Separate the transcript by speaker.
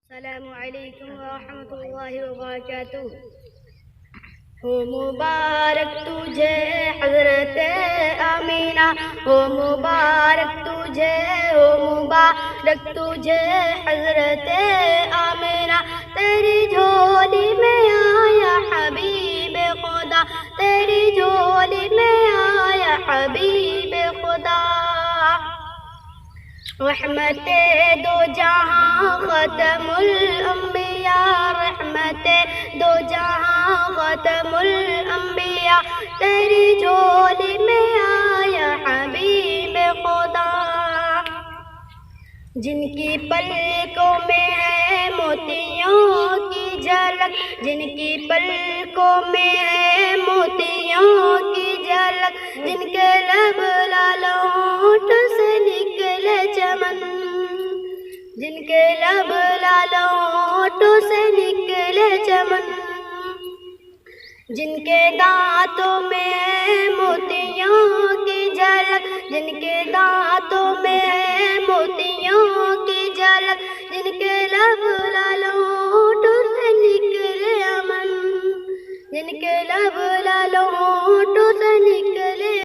Speaker 1: السلام علیکم ورحمۃ اللہ وبرکاتہ۔ ہو مبارک تجھے حضرت آمینہ، ہو مبارک تجھے، ہو مبارک تجھے حضرت آمینہ، تیری جھولی میں آیا حبیب خدا، تیری جھولی میں آیا حبیب خدا۔ رحمت دو جہاں ختم الانبیاء، رحمت دو جہاں ختم الانبیاء، تیری جھولی میں آیا حبیب خدا۔ جن کی پلکوں میں ہے موتیوں کی جھلک، جن کی پلکوں میں ہے موتیوں کی جھلک، جن کے لب لال ہونٹ سے نکلے چمن، جن کے لب لال ہونٹ سے نکلے چمن، جن کے دانتوں میں ہے موتیوں کی جھلک، جن کے دانتوں